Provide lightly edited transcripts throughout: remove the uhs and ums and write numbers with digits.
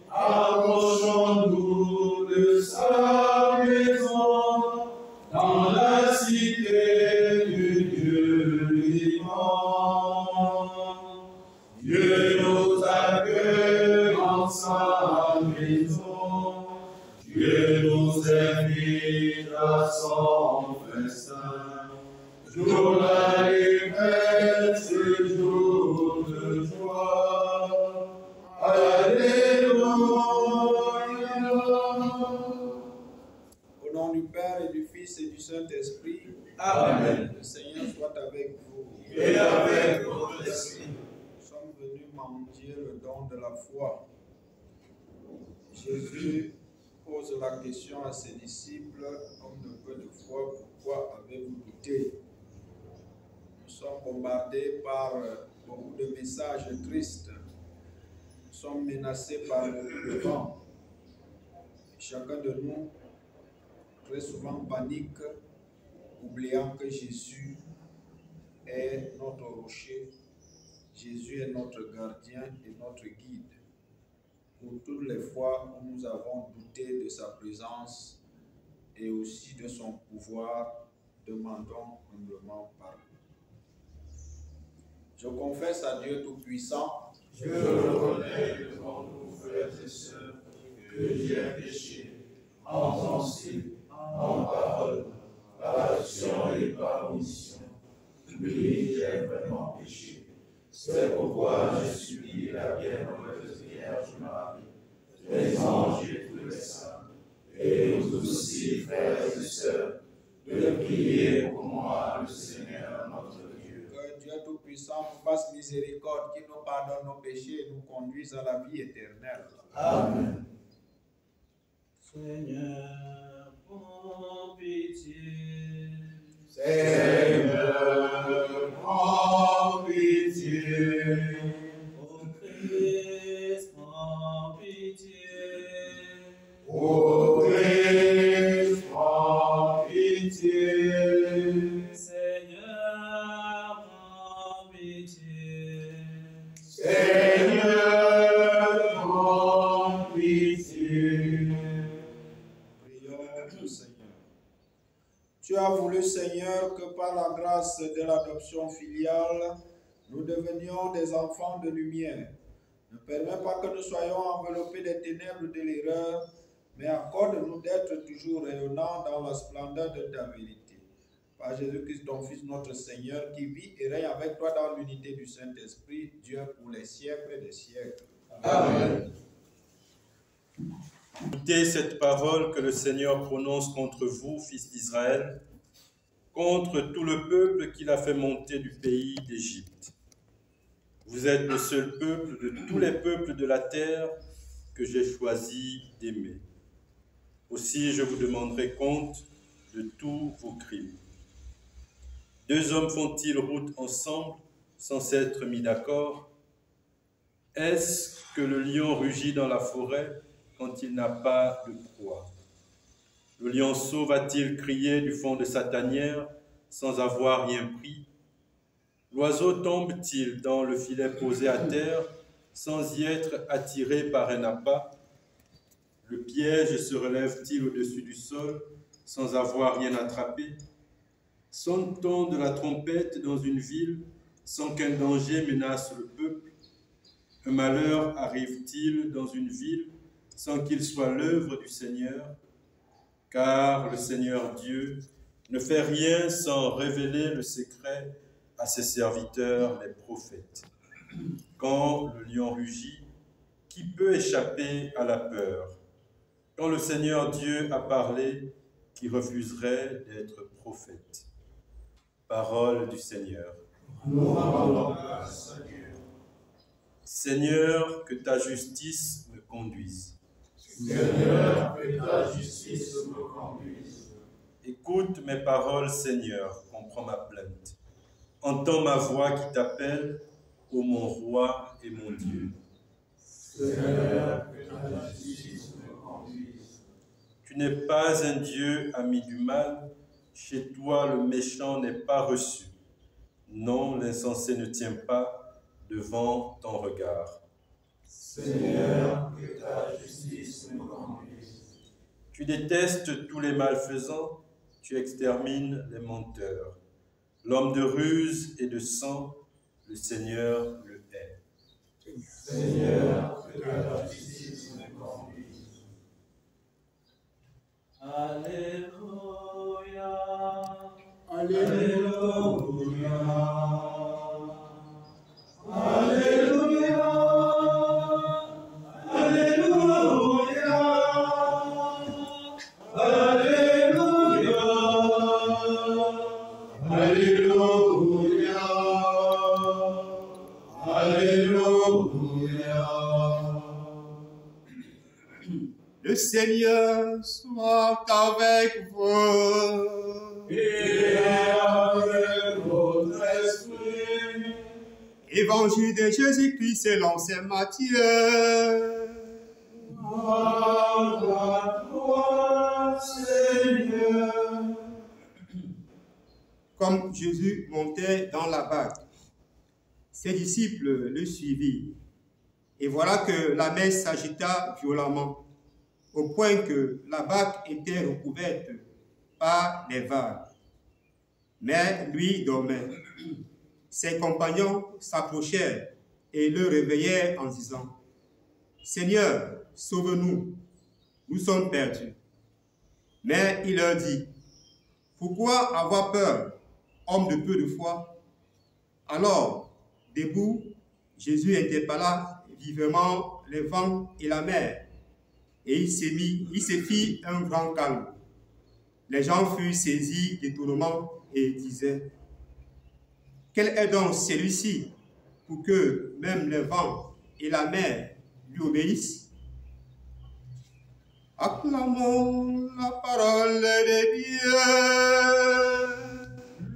Approchons-nous de sa maison, dans la cité du Dieu vivant. Dieu nous accueille dans sa maison, Dieu nous invite à son festin. Jour d'allégresse, jour de joie. Alléluia. Au nom du Père et du Fils et du Saint-Esprit. Amen. Le Seigneur soit avec vous. Et avec votre esprit. Nous sommes venus mendier le don de la foi. Jésus pose la question à ses disciples, homme de peu de foi, pourquoi avez-vous douté? Nous sommes bombardés par beaucoup de messages tristes. Nous sommes menacés par beaucoup de vent. Chacun de nous, très souvent, panique, oubliant que Jésus est notre rocher, Jésus est notre gardien et notre guide. Pour toutes les fois où nous avons douté de sa présence et aussi de son pouvoir, demandons humblement pardon. Je confesse à Dieu Tout-Puissant. Je reconnais devant nous, frères et sœurs, que j'ai péché en pensée, en parole, par action et par omission. Oui, j'ai vraiment péché. C'est pourquoi je supplie la bienheureuse Vierge Marie, les anges et tous les saints, et vous aussi, frères et sœurs, de prier pour moi, le Seigneur notre Dieu. Que Dieu Tout-Puissant nous fasse miséricorde, qu'il nous pardonne nos péchés et nous conduise à la vie éternelle. Amen. Seigneur, prends pitié. Seigneur, prends pitié. Ô Christ, prends pitié. Ô Christ, prends pitié. Seigneur, prends pitié. Seigneur, prends pitié. Prions au Seigneur. Tu as voulu, Seigneur, que par la grâce de l'adoption filiale, nous devenions des enfants de lumière. Ne permets pas que nous soyons enveloppés des ténèbres de l'erreur, mais accorde-nous d'être toujours rayonnants dans la splendeur de ta vérité. Par Jésus-Christ, ton Fils, notre Seigneur, qui vit et règne avec toi dans l'unité du Saint-Esprit, Dieu pour les siècles des siècles. Amen. Écoutez cette parole que le Seigneur prononce contre vous, fils d'Israël, contre tout le peuple qu'il a fait monter du pays d'Égypte. Vous êtes le seul peuple de tous les peuples de la terre que j'ai choisi d'aimer. Aussi, je vous demanderai compte de tous vos crimes. Deux hommes font-ils route ensemble sans s'être mis d'accord? Est-ce que le lion rugit dans la forêt quand il n'a pas de proie? Le lionceau va-t-il crier du fond de sa tanière sans avoir rien pris? L'oiseau tombe-t-il dans le filet posé à terre sans y être attiré par un appât? Le piège se relève-t-il au-dessus du sol sans avoir rien attrapé? Sonne-t-on de la trompette dans une ville sans qu'un danger menace le peuple? Un malheur arrive-t-il dans une ville sans qu'il soit l'œuvre du Seigneur? Car le Seigneur Dieu ne fait rien sans révéler le secret à ses serviteurs, les prophètes. Quand le lion rugit, qui peut échapper à la peur? Quand le Seigneur Dieu a parlé, qui refuserait d'être prophète? Parole du Seigneur. Nous rendons grâce à Dieu. Seigneur, que ta justice me conduise. Seigneur, que ta justice me conduise. Écoute mes paroles, Seigneur, comprends ma plainte. Entends ma voix qui t'appelle, ô mon roi et mon Dieu. Seigneur, que ta justice me conduise. Tu n'es pas un Dieu ami du mal, chez toi le méchant n'est pas reçu. Non, l'insensé ne tient pas devant ton regard. Seigneur, que ta justice me conduise. Tu détestes tous les malfaisants, tu extermines les menteurs. L'homme de ruse et de sang, le Seigneur le hait. Seigneur, que ta justice me conduise. Alléluia. Alléluia. Alléluia. Alléluia. Alléluia. Alléluia. Alléluia. Le Seigneur soit avec vous. Et avec votre esprit. Évangile de Jésus-Christ selon saint Matthieu. Gloire à toi, Seigneur. Comme Jésus montait dans la barque, ses disciples le suivirent. Et voilà que la mer s'agita violemment, au point que la barque était recouverte par les vagues. Mais lui dormait. Ses compagnons s'approchèrent et le réveillèrent en disant, « Seigneur, sauve-nous, nous sommes perdus. » Mais il leur dit, « Pourquoi avoir peur, homme de peu de foi ?» Alors, debout, Jésus interpella vivement les vents et la mer, et il se fit un grand calme. Les gens furent saisis d'étonnement et disaient, « Quel est donc celui-ci pour que même les vents et la mer lui obéissent ?» Acclamons la parole de Dieu.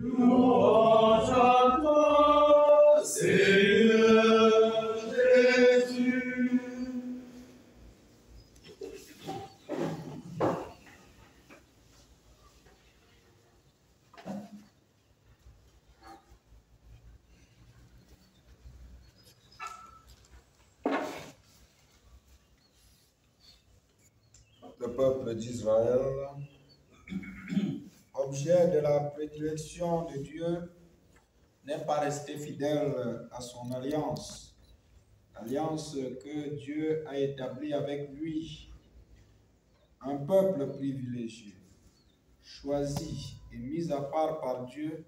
Louange à toi, Seigneur Jésus. Le peuple d'Israël, objet de la prédilection de Dieu, n'est pas resté fidèle à son alliance, alliance que Dieu a établie avec lui, un peuple privilégié, choisi et mis à part par Dieu,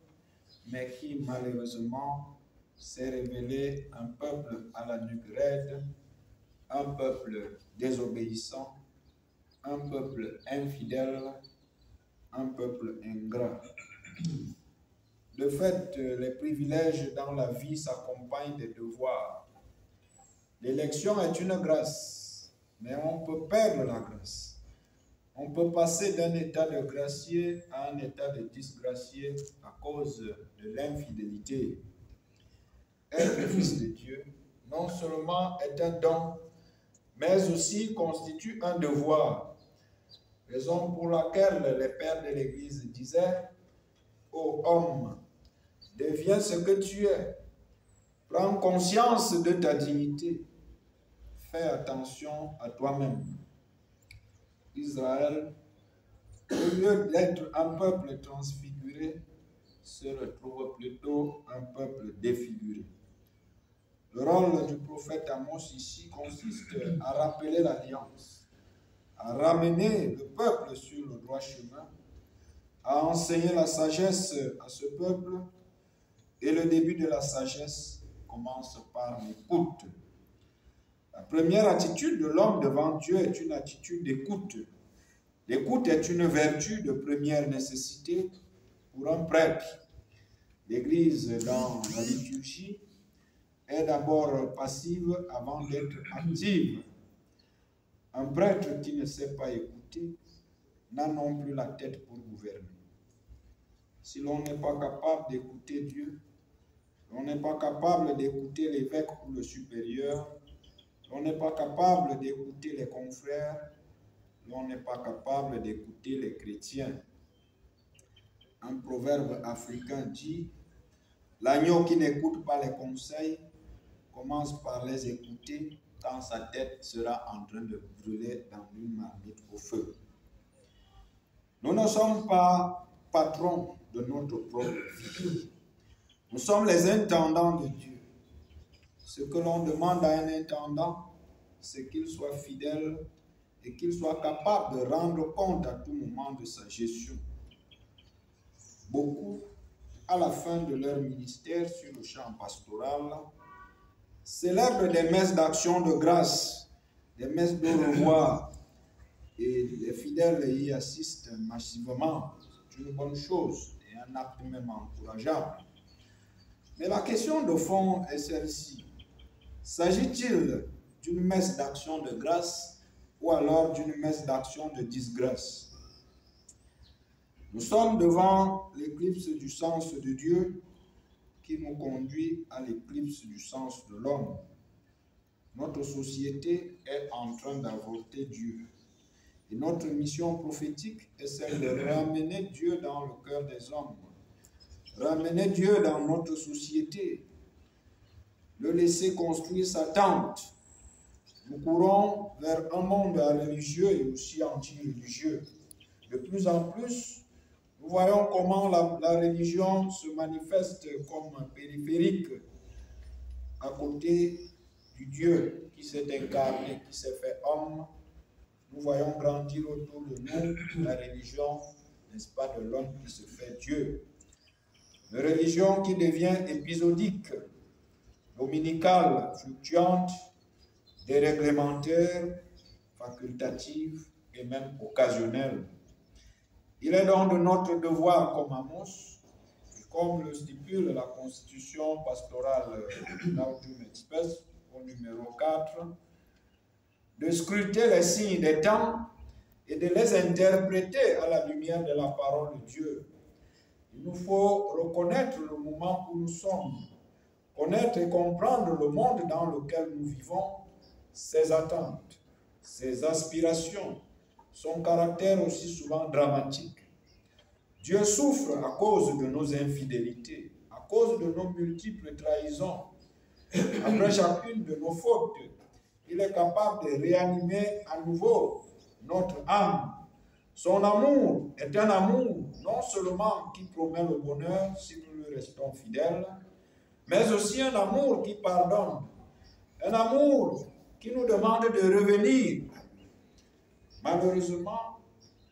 mais qui malheureusement s'est révélé un peuple à la nuque raide, un peuple désobéissant, un peuple infidèle, un peuple ingrat. De fait, les privilèges dans la vie s'accompagnent des devoirs. L'élection est une grâce, mais on peut perdre la grâce. On peut passer d'un état de gracié à un état de disgracié à cause de l'infidélité. Être fils de Dieu, non seulement est un don, mais aussi constitue un devoir. Raison pour laquelle les pères de l'Église disaient, « Ô homme, deviens ce que tu es, prends conscience de ta dignité, fais attention à toi-même. » Israël, au lieu d'être un peuple transfiguré, se retrouve plutôt un peuple défiguré. Le rôle du prophète Amos ici consiste à rappeler l'alliance, à ramener le peuple sur le droit chemin, à enseigner la sagesse à ce peuple, et le début de la sagesse commence par l'écoute. La première attitude de l'homme devant Dieu est une attitude d'écoute. L'écoute est une vertu de première nécessité pour un prêtre. L'Église, dans la liturgie, est d'abord passive avant d'être active. Un prêtre qui ne sait pas écouter n'a non plus la tête pour gouverner. Si l'on n'est pas capable d'écouter Dieu, l'on n'est pas capable d'écouter l'évêque ou le supérieur, l'on n'est pas capable d'écouter les confrères, l'on n'est pas capable d'écouter les chrétiens. Un proverbe africain dit « L'agneau qui n'écoute pas les conseils commence par les écouter quand sa tête sera en train de brûler dans une marmite au feu. Nous ne sommes pas patrons de notre propre vie. Nous sommes les intendants de Dieu. Ce que l'on demande à un intendant, c'est qu'il soit fidèle et qu'il soit capable de rendre compte à tout moment de sa gestion. Beaucoup, à la fin de leur ministère sur le champ pastoral, célèbrent des messes d'action de grâce, des messes de revoir, et les fidèles y assistent massivement. C'est une bonne chose et un acte même encourageable. Mais la question de fond est celle-ci. S'agit-il d'une messe d'action de grâce ou alors d'une messe d'action de disgrâce? Nous sommes devant l'éclipse du sens de Dieu qui nous conduit à l'éclipse du sens de l'homme. Notre société est en train d'avorter Dieu. Et notre mission prophétique est celle de ramener Dieu dans le cœur des hommes. Ramener Dieu dans notre société. Le laisser construire sa tente. Nous courons vers un monde religieux et aussi anti-religieux. De plus en plus, nous voyons comment la religion se manifeste comme périphérique à côté du Dieu qui s'est incarné, qui s'est fait homme. Nous voyons grandir autour de nous la religion, n'est-ce pas, de l'homme qui se fait Dieu. Une religion qui devient épisodique, dominicale, fluctuante, déréglementaire, facultative et même occasionnelle. Il est donc de notre devoir comme Amos, et comme le stipule la constitution pastorale Laudatum Spes au numéro 4, de scruter les signes des temps et de les interpréter à la lumière de la parole de Dieu. Il nous faut reconnaître le moment où nous sommes, connaître et comprendre le monde dans lequel nous vivons, ses attentes, ses aspirations, son caractère aussi souvent dramatique. Dieu souffre à cause de nos infidélités, à cause de nos multiples trahisons. Après chacune de nos fautes, il est capable de réanimer à nouveau notre âme. Son amour est un amour non seulement qui promet le bonheur si nous lui restons fidèles, mais aussi un amour qui pardonne, un amour qui nous demande de revenir. Malheureusement,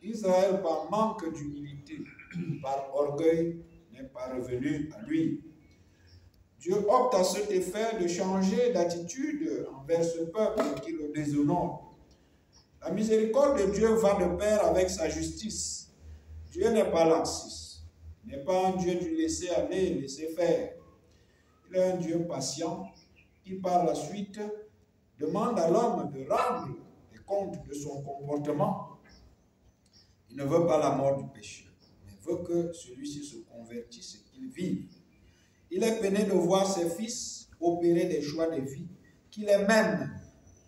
Israël, par manque d'humilité, par orgueil, n'est pas revenu à lui. Dieu opte à cet effet de changer d'attitude envers ce peuple qui le déshonore. La miséricorde de Dieu va de pair avec sa justice. Dieu n'est pas laxiste, il n'est pas un Dieu du laisser aller, laisser faire. Il est un Dieu patient qui, par la suite, demande à l'homme de rendre des comptes de son comportement. Il ne veut pas la mort du péché, mais veut que celui-ci se convertisse et qu'il vive. Il est peiné de voir ses fils opérer des choix de vie qui les mènent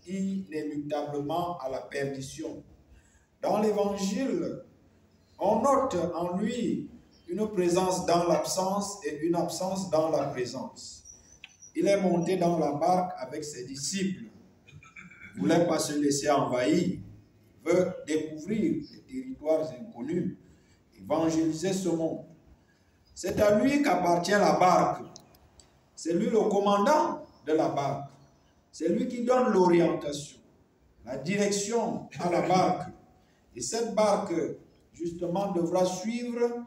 inéluctablement à la perdition. Dans l'Évangile, on note en lui une présence dans l'absence et une absence dans la présence. Il est monté dans la barque avec ses disciples. Il ne voulait pas se laisser envahir. Il veut découvrir les territoires inconnus, évangéliser ce monde. C'est à lui qu'appartient la barque. C'est lui le commandant de la barque. C'est lui qui donne l'orientation, la direction à la barque. Et cette barque, justement, devra suivre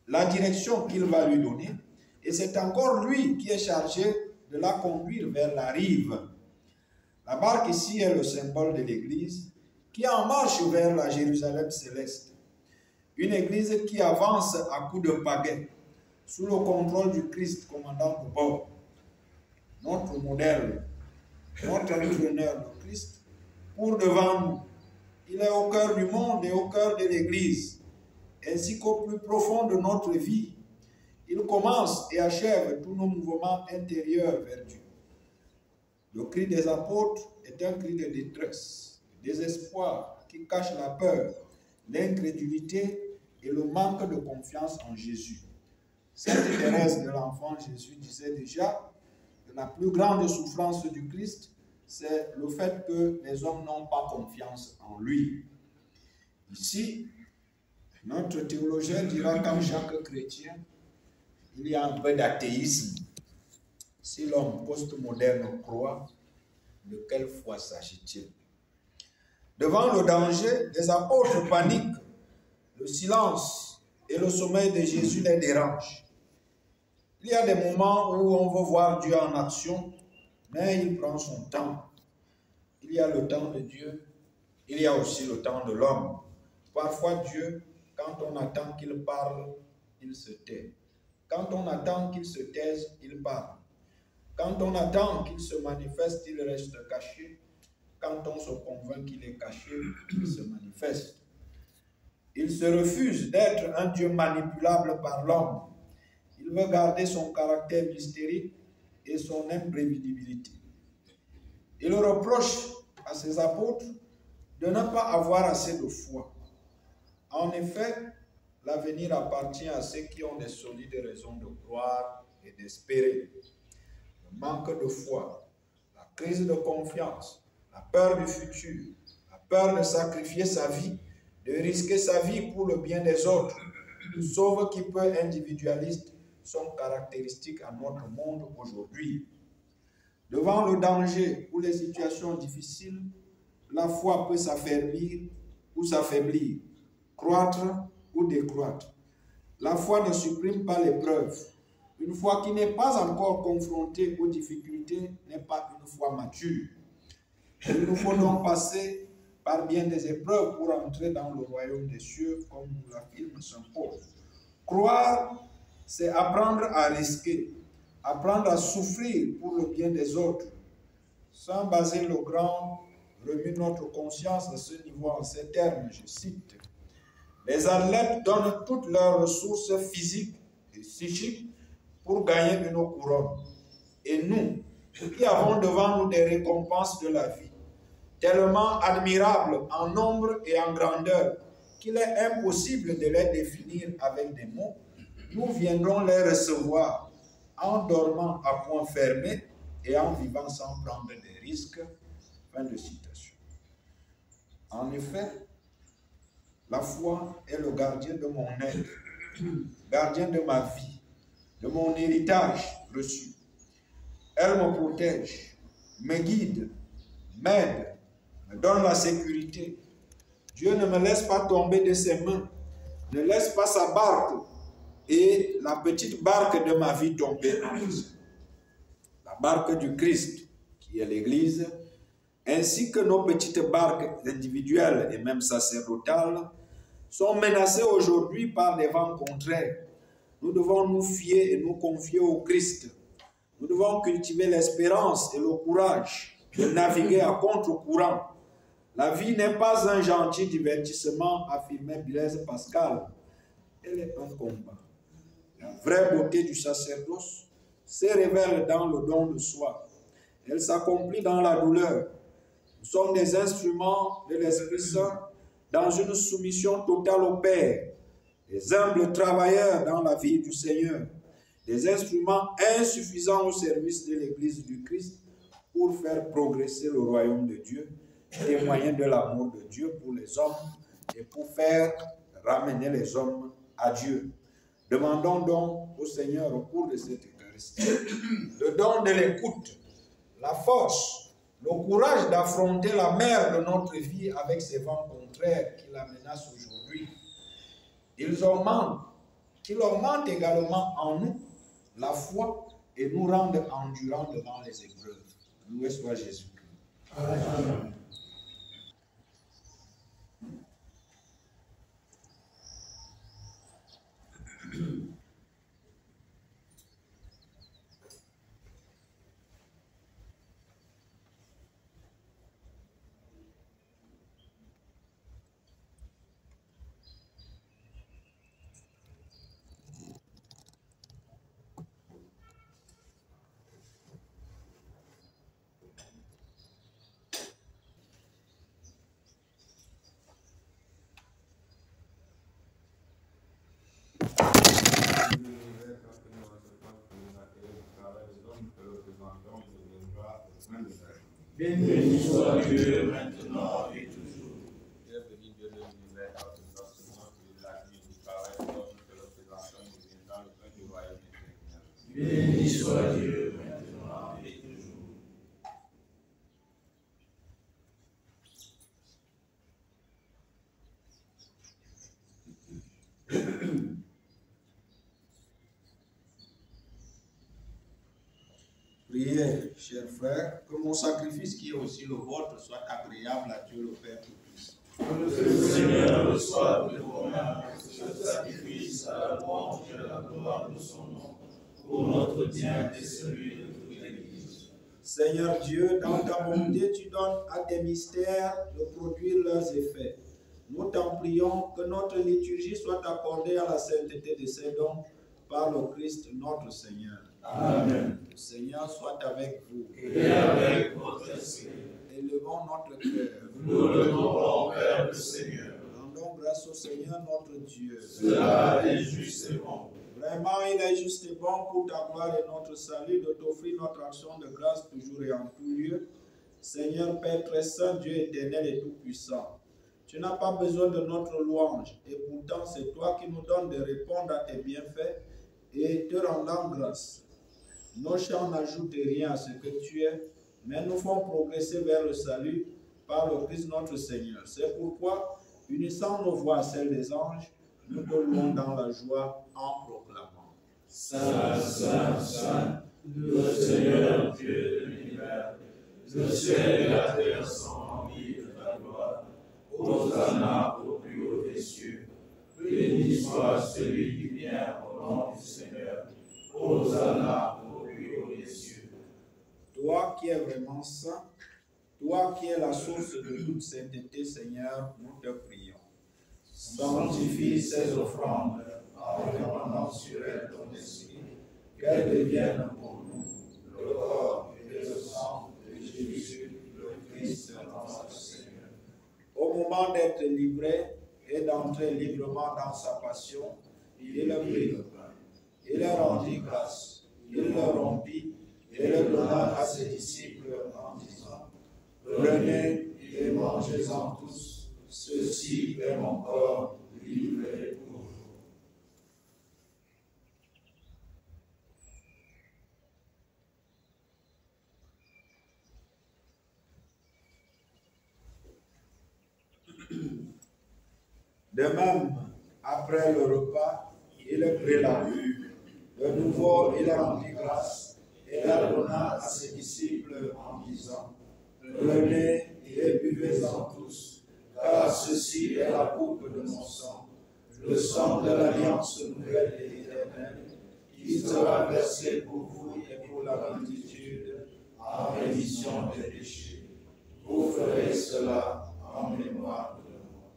la direction qu'il va lui donner. Et c'est encore lui qui est chargé de la conduire vers la rive. La barque ici est le symbole de l'Église qui est en marche vers la Jérusalem céleste. Une Église qui avance à coups de pagaie, sous le contrôle du Christ commandant de bord. Notre modèle, notre entraîneur, le Christ, court devant nous. Il est au cœur du monde et au cœur de l'Église, ainsi qu'au plus profond de notre vie. Il commence et achève tous nos mouvements intérieurs vers Dieu. Le cri des apôtres est un cri de détresse, de désespoir qui cache la peur, l'incrédulité et le manque de confiance en Jésus. Sainte Thérèse de l'Enfant Jésus disait déjà que la plus grande souffrance du Christ, c'est le fait que les hommes n'ont pas confiance en lui. Ici, notre théologien dira qu'en chaque chrétien, il y a un peu d'athéisme. Si l'homme postmoderne croit, de quelle foi s'agit-il? Devant le danger, les apôtres paniquent. Le silence et le sommeil de Jésus les dérangent. Il y a des moments où on veut voir Dieu en action, mais il prend son temps. Il y a le temps de Dieu, il y a aussi le temps de l'homme. Parfois Dieu, quand on attend qu'il parle, il se tait. Quand on attend qu'il se taise, il parle. Quand on attend qu'il se manifeste, il reste caché. Quand on se convainc qu'il est caché, il se manifeste. Il se refuse d'être un Dieu manipulable par l'homme. Il veut garder son caractère mystérique et son imprévisibilité. Il reproche à ses apôtres de ne pas avoir assez de foi. En effet, l'avenir appartient à ceux qui ont des solides raisons de croire et d'espérer. Le manque de foi, la crise de confiance, la peur du futur, la peur de sacrifier sa vie, de risquer sa vie pour le bien des autres, le sauve-qui-peut individualiste sont caractéristiques à notre monde aujourd'hui. Devant le danger ou les situations difficiles, la foi peut s'affermir ou s'affaiblir, croître ou décroître. La foi ne supprime pas l'épreuve. Une foi qui n'est pas encore confrontée aux difficultés n'est pas une foi mature. Il nous faut donc passer par bien des épreuves pour entrer dans le royaume des cieux, comme nous l'affirme Saint Paul. Croire, c'est apprendre à risquer, apprendre à souffrir pour le bien des autres. Saint Basile le Grand remue notre conscience à ce niveau en ces termes, je cite. Les athlètes donnent toutes leurs ressources physiques et psychiques pour gagner une couronne. Et nous, qui avons devant nous des récompenses de la vie, tellement admirables en nombre et en grandeur, qu'il est impossible de les définir avec des mots, nous viendrons les recevoir en dormant à point fermé et en vivant sans prendre des risques. Fin de citation. En effet, la foi est le gardien de mon être, gardien de ma vie, de mon héritage reçu. Elle me protège, me guide, m'aide, me donne la sécurité. Dieu ne me laisse pas tomber de ses mains, ne laisse pas sa barque et la petite barque de ma vie tomber en dessous. La barque du Christ, qui est l'Église, ainsi que nos petites barques individuelles et même sacerdotales, sont menacées aujourd'hui par des vents contraires. Nous devons nous fier et nous confier au Christ. Nous devons cultiver l'espérance et le courage de naviguer à contre-courant. La vie n'est pas un gentil divertissement, affirmait Blaise Pascal. Elle est un combat. La vraie beauté du sacerdoce se révèle dans le don de soi. Elle s'accomplit dans la douleur. Nous sommes des instruments de l'Esprit Saint dans une soumission totale au Père, des humbles travailleurs dans la vie du Seigneur, des instruments insuffisants au service de l'Église du Christ pour faire progresser le royaume de Dieu, témoigner de l'amour de Dieu pour les hommes et pour faire ramener les hommes à Dieu. Demandons donc au Seigneur au cours de cette Eucharistie le don de l'écoute, la force, le courage d'affronter la mer de notre vie avec ces vents contraires qui la menacent aujourd'hui. Qu'ils augmentent également en nous la foi et nous rendent endurants devant les épreuves. Loué soit Jésus-Christ. Amen. Béni soit Dieu maintenant et toujours. Dieu béni Dieu de l'univers, dans le commencement de la vie du travail, comme que le présentant nous vient dans le pain du royaume éternel. Béni soit Dieu maintenant et toujours. Priez, chers frères, que mon sacrifice qui est aussi le vôtre soit agréable à Dieu le Père Tout-Puissant. Que le Seigneur reçoive de vos mains ce sacrifice à la louange et à la gloire de son nom, pour notre bien et celui de toute l'Église. Seigneur Dieu, dans ta bonté, tu donnes à tes mystères de produire leurs effets. Nous t'en prions que notre liturgie soit accordée à la sainteté de ces dons par le Christ notre Seigneur. Amen. Le Seigneur soit avec vous. Et avec votre esprit, Élevons notre cœur. nous le devrons vers le Seigneur. Rendons grâce au Seigneur notre Dieu. Cela est juste et bon. Vraiment, il est juste et bon pour ta gloire et notre salut de t'offrir notre action de grâce toujours et en tout lieu. Seigneur Père très saint, Dieu éternel et tout-puissant, tu n'as pas besoin de notre louange et pourtant c'est toi qui nous donnes de répondre à tes bienfaits et te rendant grâce. Nos chants n'ajoutent rien à ce que tu es, mais nous font progresser vers le salut par le Christ notre Seigneur. C'est pourquoi, unissant nos voix à celles des anges, nous te louons dans la joie en proclamant. Saint, Saint, Saint, le Seigneur Dieu de l'univers, le ciel et la terre sont remplis de ta gloire. Hosanna au plus haut des cieux. Béni soit celui qui vient au nom du Seigneur. Hosanna au plus haut des cieux. Toi qui es vraiment saint, toi qui es la source de toute sainteté, Seigneur, nous te prions. Sanctifie ces offrandes en répandant sur elles ton esprit, qu'elles deviennent pour nous le corps et le sang de Jésus, le Christ notre Seigneur. Au moment d'être livré et d'entrer librement dans sa passion, il prit le pain. Il leur rendit grâce, il le rompit et le donna à ses disciples en disant: Prenez et mangez-en tous, ceci est mon corps livré pour vous. De même, après le repas, il prit la coupe. De nouveau, il rendit grâce et la donna à ses disciples en disant: Prenez et buvez-en tous, car ceci est la coupe de mon sang, le sang de l'alliance nouvelle et éternelle, qui sera versé pour vous et pour la multitude en rémission des péchés. Vous ferez cela en mémoire de moi.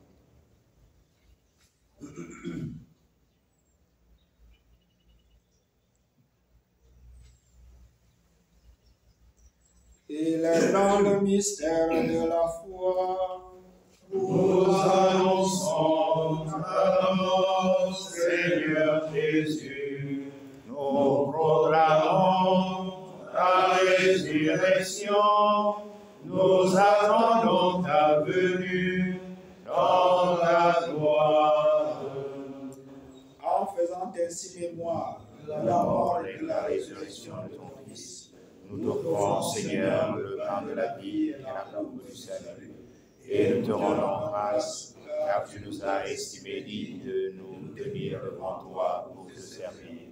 Il est dans le mystère de la foi. Nous annonçons ta mort, Seigneur Jésus. Nous proclamons ta résurrection. Nous attendons ta venue dans la gloire. En faisant ainsi mémoire de la mort et de la résurrection de ton Fils, nous t'offrons, Seigneur, le pain de la vie et la coupe du salut, et nous te rendons grâce, car tu nous as estimés dignes de nous tenir devant toi pour te servir.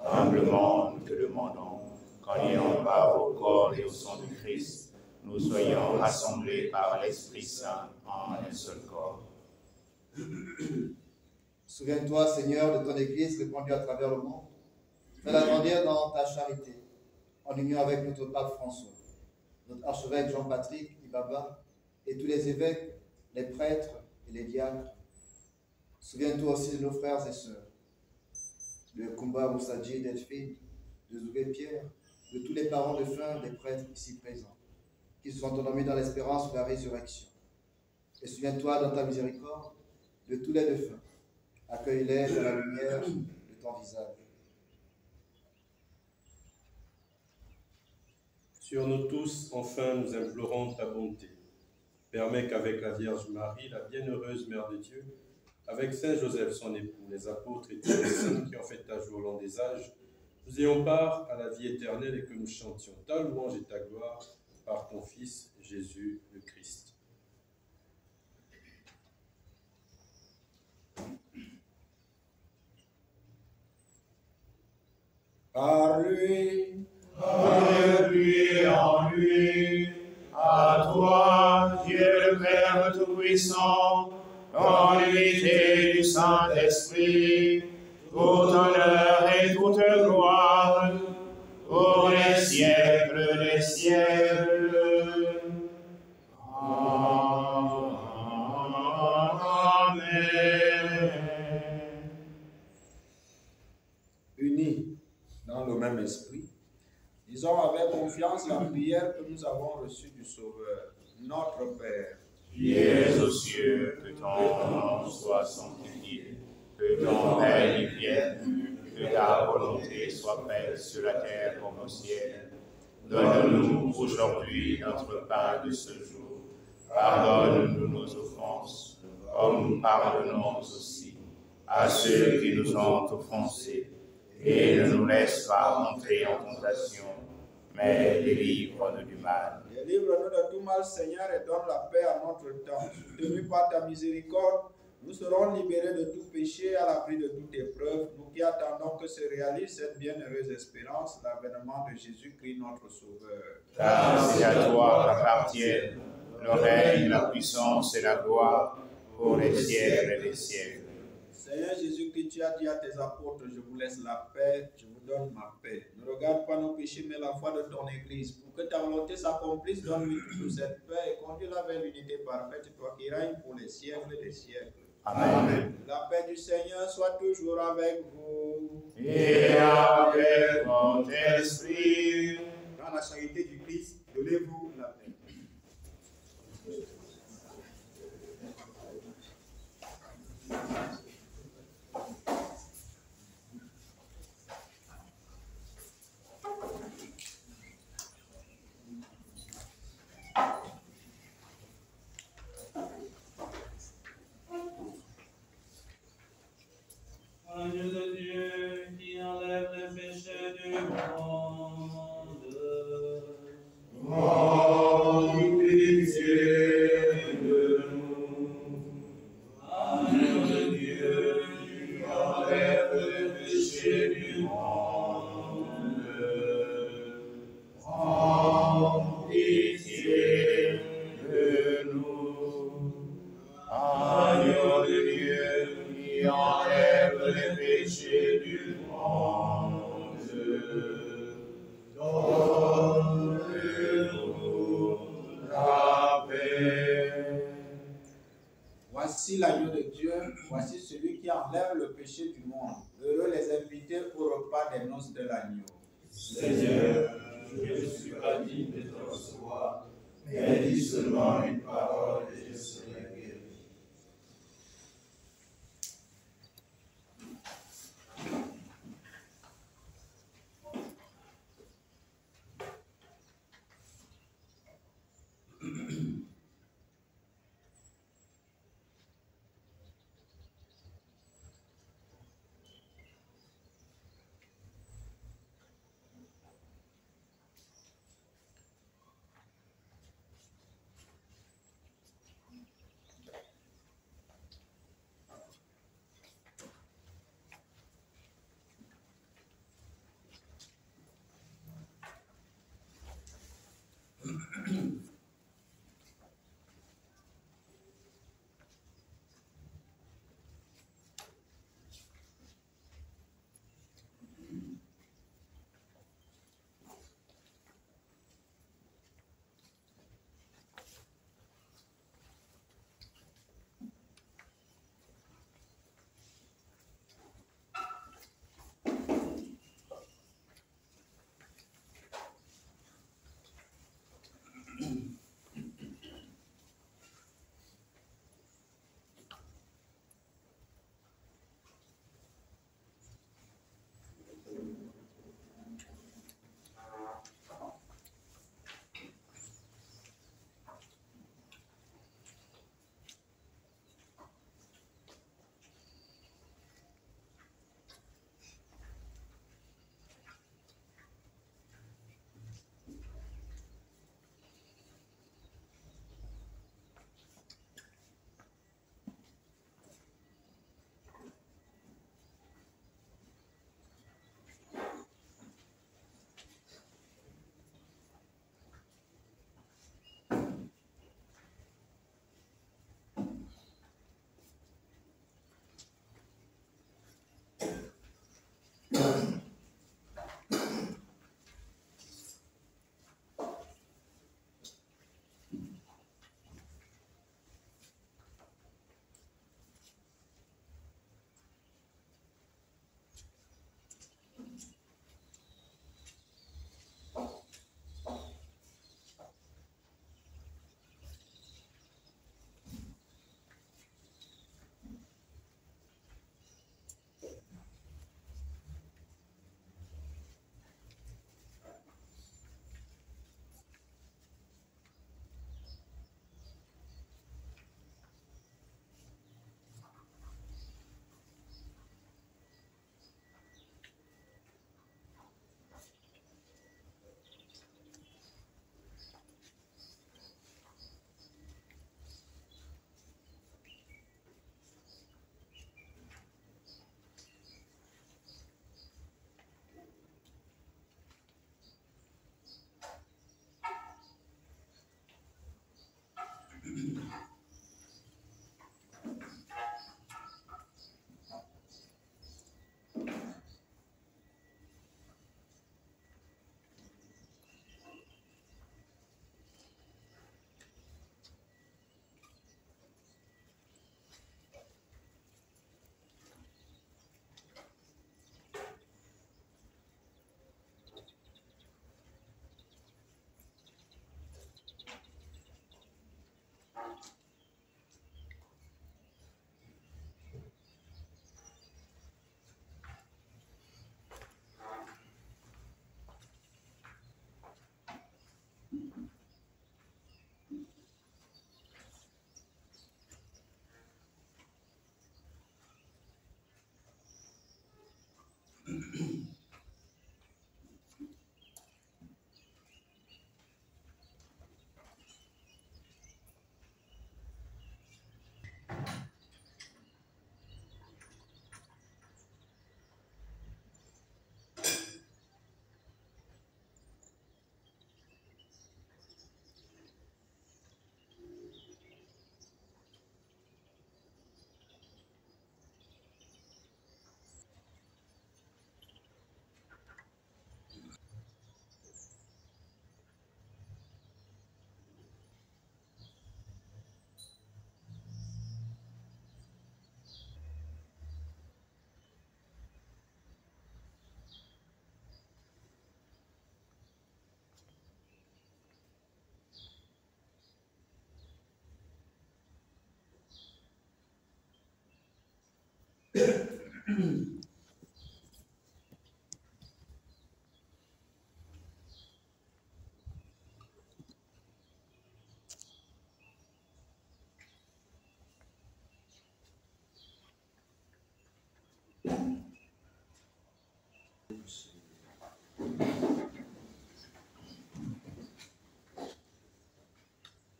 Humblement, nous te demandons qu'en ayant part au corps et au sang du Christ, nous soyons rassemblés par l'Esprit Saint en un seul corps. Souviens-toi, Seigneur, de ton Église répandue à travers le monde. Fais-la grandir dans ta charité, en union avec notre pape François, notre archevêque Jean-Patrick Ibaba et tous les évêques, les prêtres et les diacres. Souviens-toi aussi de nos frères et sœurs, de Kumba Moussadji Delphine, de Zoubé Pierre, de tous les parents de fin des prêtres ici présents, qui se sont endormis dans l'espérance de la résurrection. Et souviens-toi dans ta miséricorde de tous les défunts. Accueille-les dans la lumière de ton visage. Sur nous tous, enfin, nous implorons ta bonté. Permets qu'avec la Vierge Marie, la bienheureuse Mère de Dieu, avec Saint Joseph, son époux, les apôtres et tous les saints qui ont fait ta joie au long des âges, nous ayons part à la vie éternelle et que nous chantions ta louange et ta gloire par ton Fils, Jésus le Christ. Par lui, Avec lui et en lui, à toi, Dieu le Père Tout-Puissant, dans l'unité du Saint-Esprit, tout honneur et toute gloire, pour les siècles des siècles. Amen. unis dans le même esprit, disons avec confiance la prière que nous avons reçue du Sauveur, notre Père. Qui es aux cieux, que ton nom soit sanctifié, que ton règne vienne, que ta volonté soit faite sur la terre comme au ciel. Donne-nous aujourd'hui notre pain de ce jour. Pardonne-nous nos offenses, comme nous pardonnons aussi à ceux qui nous ont offensés. Et ne nous laisse pas entrer en tentation, mais délivre-nous du mal. Délivre-nous de tout mal, Seigneur, et donne la paix à notre temps. Soutenus par ta miséricorde, nous serons libérés de tout péché à l'abri de toute épreuve, nous qui attendons que se réalise cette bienheureuse espérance, l'avènement de Jésus-Christ, notre Sauveur. Car c'est à toi qu'appartiennent le règne, la puissance et la gloire pour les siècles et les siècles. Seigneur Jésus-Christ, tu as dit à tes apôtres, je vous laisse la paix, je vous donne ma paix. Ne regarde pas nos péchés, mais la foi de ton Église. Pour que ta volonté s'accomplisse, donne-lui toujours cette paix et conduis-la vers l'unité parfaite, toi qui règnes pour les siècles des siècles. Amen. La paix du Seigneur soit toujours avec vous. Et avec votre esprit. Dans la charité du Christ, donnez-vous la paix. Agneau de Dieu qui enlève les péchés du monde. Oh, pitié de nous. Agneau de Dieu qui enlève les péchés du monde. Oh, Pitié de nous. Agneau de Dieu qui enlève les péchés du monde. Donne-nous la paix. Voici l'agneau de Dieu, voici celui qui enlève le péché du monde. Heureux les invités au repas des noces de l'agneau. Seigneur, je ne suis pas digne de te recevoir, mais dis seulement une parole et je serai guéri.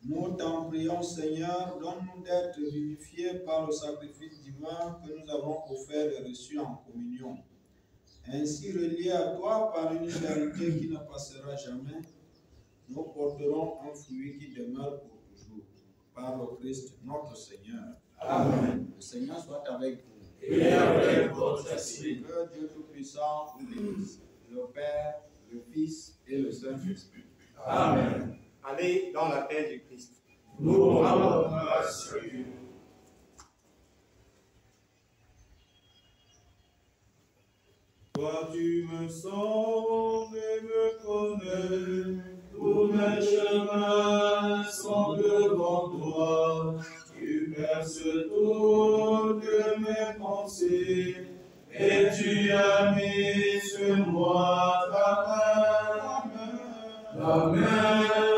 Nous t'en prions, Seigneur, donne-nous d'être vivifiés par le sacrifice divin que nous avons offert et reçu en communion. Ainsi, reliés à toi par une charité qui ne passera jamais, nous porterons un fruit qui demeure pour toujours. Par le Christ, notre Seigneur. Amen. Le Seigneur soit avec vous. Et avec votre esprit. Que Dieu Tout-Puissant vous bénisse, le Père, le Fils et le Saint-Esprit. Amen. Allez dans la paix du Christ. Nous rendons grâce à Dieu. Toi tu me sondes et me connais, tous mes chemins sont devant toi. Tu perces toutes mes pensées, et tu as mis sur moi ta main. Amen.